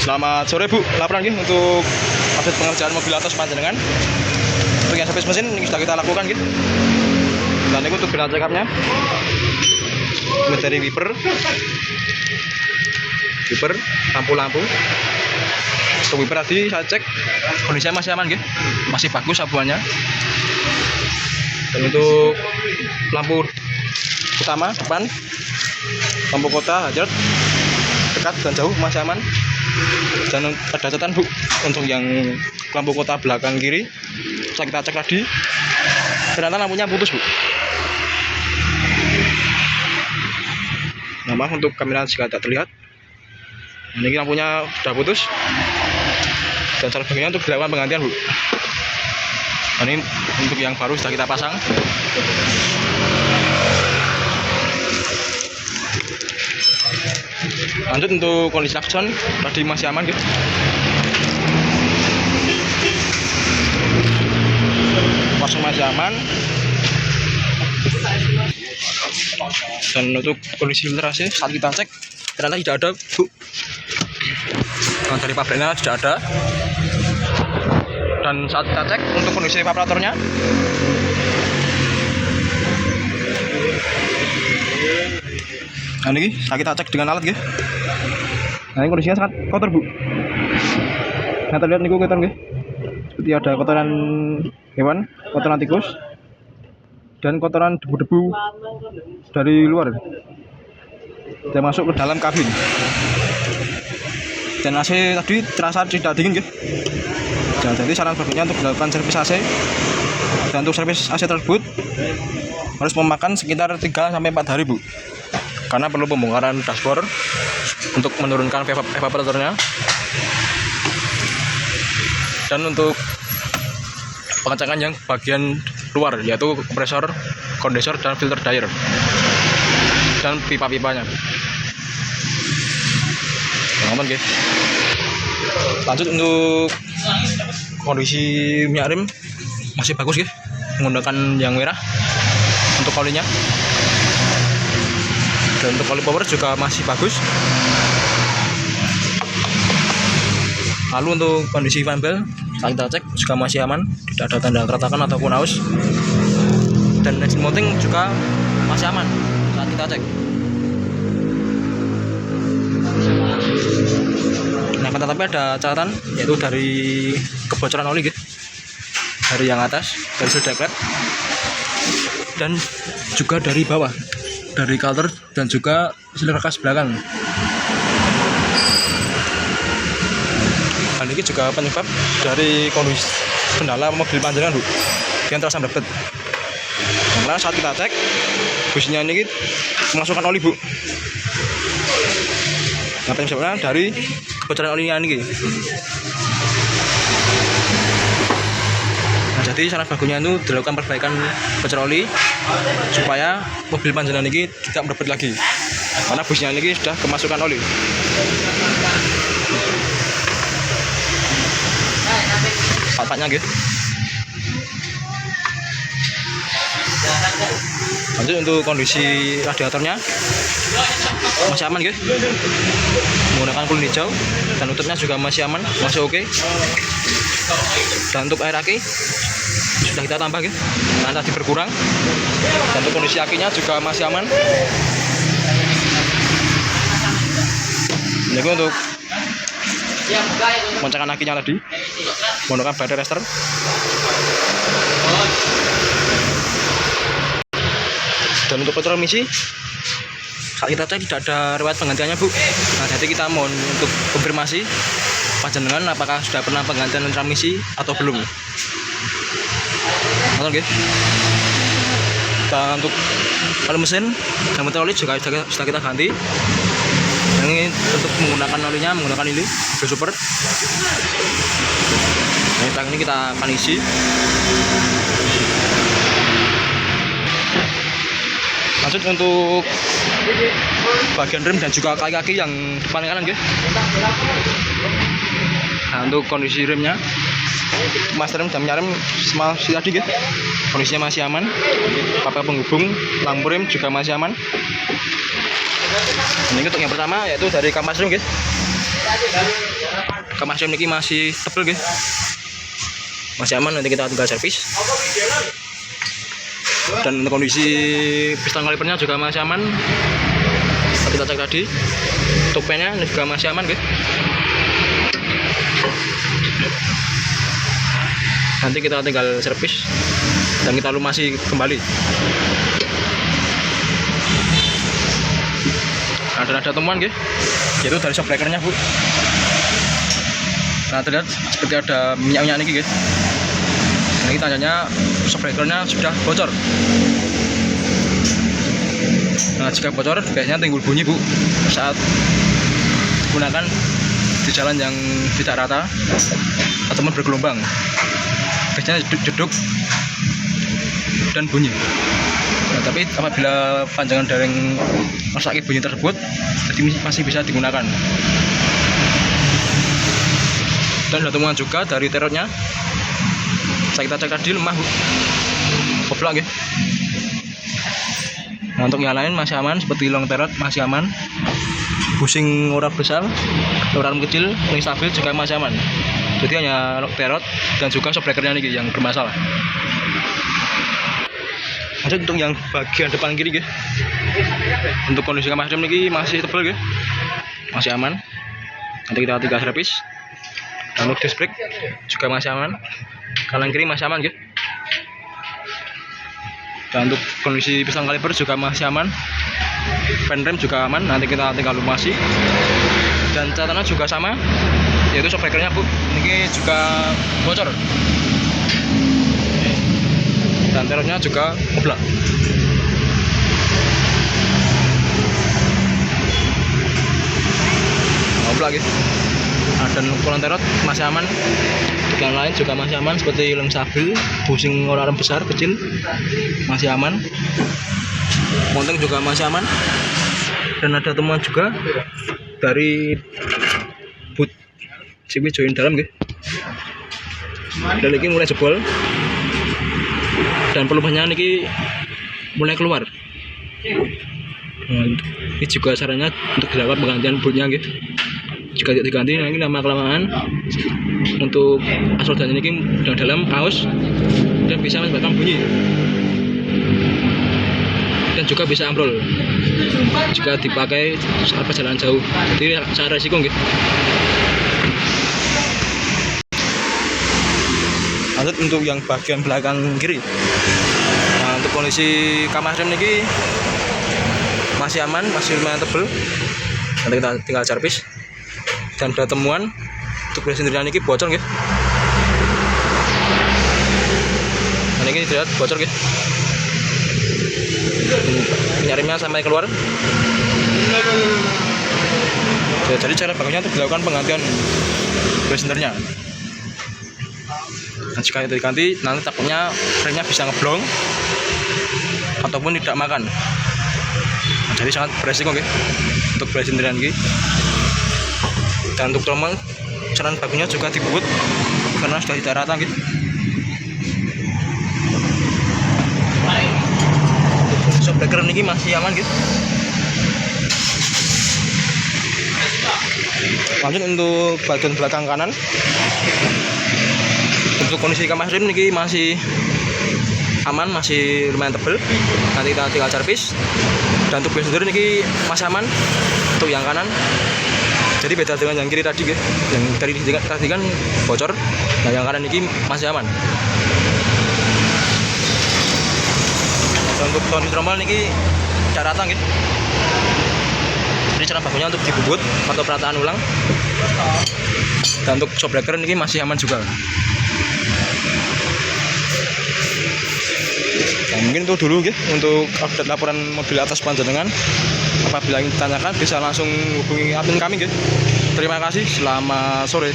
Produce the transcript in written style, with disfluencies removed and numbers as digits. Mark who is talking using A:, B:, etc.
A: Selamat sore Bu, laporan gitu untuk update pengerjaan mobil atas panjenengan. Untuk yang servis mesin ini sudah kita lakukan gitu. Dan ini untuk bilang check up-nya. Ini dari wiper, lampu-lampu. Untuk wiper tadi saya cek kondisinya masih aman gitu, masih bagus abuannya. Dan untuk lampu utama depan, lampu kota hazard dekat dan jauh masih aman. Dan ada catatan Bu untuk yang lampu kota belakang kiri, setelah kita cek tadi ternyata lampunya putus Bu. Nah, maaf untuk kamera jika tidak terlihat. Ini lampunya sudah putus dan cara bagiannya untuk dilakukan penggantian Bu. Dan ini untuk yang baru sudah kita pasang. Lanjut untuk kondisi klakson tadi masih aman gitu. Klakson masih aman. Dan untuk kondisi filtrasi saat kita cek ternyata tidak ada Bu. Nah, dari pabriknya tidak ada. Dan saat kita cek untuk kondisi evaporatornya nah ini kita cek dengan alat gitu. Nah ini kondisinya sangat kotor Bu. Nah terlihat nih kotor gitu. Seperti ada kotoran hewan, kotoran tikus, dan kotoran debu-debu dari luar dan masuk ke dalam kabin. Dan AC tadi terasa tidak dingin gitu. Dan jadi saran berikutnya untuk dilakukan servis AC. Dan untuk servis AC tersebut harus memakan sekitar 3-4 hari Bu. Karena perlu pembongkaran dashboard untuk menurunkan evaporatornya. Dan untuk pengecekan yang bagian luar yaitu kompresor, kondensor, dan filter dryer dan pipa-pipanya. Aman guys. Lanjut untuk kondisi minyak rem masih bagus guys, menggunakan yang merah untuk olinya. Dan untuk oli power juga masih bagus. Lalu untuk kondisi fan belt saat kita cek juga masih aman, tidak ada tanda keretakan ataupun aus. Dan engine mounting juga masih aman saat kita cek. Nah, tetapi ada catatan yaitu dari kebocoran oli gitu, dari yang atas, dari sudaklet, dan juga dari bawah, dari coulter dan juga silinder kas belakang. Dan ini juga penyebab dari kondisi kendala mobil panjenengan Bu, yang terasa berbet. Karena saat kita cek businya ini kemasukan oli Bu. Nah, penyebabnya dari kebocoran olinya ini. Nah, jadi saran bagusnya itu dilakukan perbaikan bocor oli supaya mobil panjenengan ini tidak berbet lagi. Karena busnya ini sudah kemasukan oli. Patahnya gitu. Lanjut untuk kondisi radiatornya masih aman gitu, menggunakan kulit hijau dan tutupnya juga masih aman, masih oke. Dan untuk air aki sudah kita tambah gitu, karena tadi berkurang. Dan untuk kondisi akinya juga masih aman. Jadi untuk moncakan akinya tadi menggunakan battery rester. Dan untuk transmisi saat kita cek tidak ada riwayat penggantiannya Bu. Nah, jadi kita mohon untuk konfirmasi panjenengan apakah sudah pernah penggantian transmisi atau belum. Oke. Dan untuk kalau mesin dan motor oli juga sudah kita ganti. Ini untuk menggunakan olinya menggunakan ini mobil super. Nah, tank ini kita akan isi. Lanjut untuk bagian rem dan juga kaki-kaki yang depan kanan guys. Nah, untuk kondisi remnya, master rem dan minyak rem masih tadi guys, kondisinya masih aman. Papan penghubung, lampu rem juga masih aman. Ini untuk yang pertama yaitu dari kampas rem guys. Kamar rem niki masih tebel nggih. Masih aman, nanti kita tinggal servis. Dan untuk kondisi piston kalipernya juga masih aman. Kita cek tadi. Topenya ini juga masih aman, guys. Nanti kita tinggal servis dan kita lumasi kembali. Ada temuan, guys, yaitu dari shock breakernya, Bu. Nah, terlihat seperti ada minyak-minyak ini, guys. Ini tandanya shock breakernya sudah bocor. Nah, jika bocor biasanya timbul bunyi, Bu, saat gunakan di jalan yang tidak rata ataupun bergelombang. Biasanya jeduk dan bunyi. Nah, tapi apabila panjangan daring merusak bunyi tersebut, jadi masih bisa digunakan. Dan ada temuan juga dari terotnya. Kita cek tadi lemah, Bu. Koplak, ya. Nah, untuk yang lain masih aman, seperti long terot masih aman. Busing ora besar, ora kecil, yang stabil juga masih aman. Jadi hanya long terot dan juga shock breakernya ini yang bermasalah. Lanjut untuk yang bagian depan kiri, ya. Untuk kondisi kamar rem ini masih tebal, ya. Masih aman. Nanti kita tinggal servis. Dan untuk disc brake juga masih aman. Kanan kiri masih aman, ya. Dan untuk kondisi piston kaliper juga masih aman. Fan rem juga aman. Nanti kita tinggal lumasi. Dan catatannya juga sama, yaitu shock breakernya, Bu, ini juga bocor. Dan terotnya juga koplak. Koplak, ya. Nah, dan ukuran terot masih aman. Yang lain juga masih aman, seperti lem stabil, busing orang besar kecil masih aman. Monteng juga masih aman. Dan ada temuan juga dari boot CW join dalam, gitu. Dan ini mulai jebol. Dan pelumasnya ini mulai keluar. Nah, ini juga sarannya untuk dilakukan penggantian bootnya, gitu. Jika tidak diganti, ini lama kelamaan untuk asal ini yang dalam aus dan bisa menyebabkan bunyi dan juga bisa ambrol jika dipakai saat perjalanan jauh. Jadi sangat resiko, gitu. Lanjut untuk yang bagian belakang kiri. Nah, untuk kondisi kamar rem ini masih aman, masih lumayan tebel. Nanti kita tinggal servis. Dan ada temuan untuk mesin sendirian ini bocor, gitu. Dan ini dilihat bocor, gitu. Minyak remnya sampai keluar. Jadi cara bagusnya untuk dilakukan penggantian mesin sendirinya. Dan jika itu diganti, nanti takutnya remnya bisa ngeblong ataupun tidak makan. Nah, jadi sangat beresiko, gitu, untuk mesin sendirian ini. Dan untuk tromol, saran bagusnya juga dibuat karena sudah tidak rata, gitu. Shock breaker ini masih aman, gitu. Lanjut untuk bagian belakang kanan. Untuk kondisi kamar rem ini masih aman, masih lumayan tebel. Nanti kita tinggal servis. Dan untuk sendiri ini masih aman untuk yang kanan. Jadi beda dengan yang kiri tadi, gitu. Yang tadi kan bocor. Nah, yang kanan ini masih aman. Dan untuk kondisi tromol ini cara rata, gitu. Jadi cara bagusnya untuk dibubut atau perataan ulang. Dan untuk shock breaker ini masih aman juga. Nah, mungkin itu dulu, gitu, untuk update laporan mobil atas panjenengan. Apabila ingin ditanyakan bisa langsung hubungi admin kami, gitu. Terima kasih, selamat sore.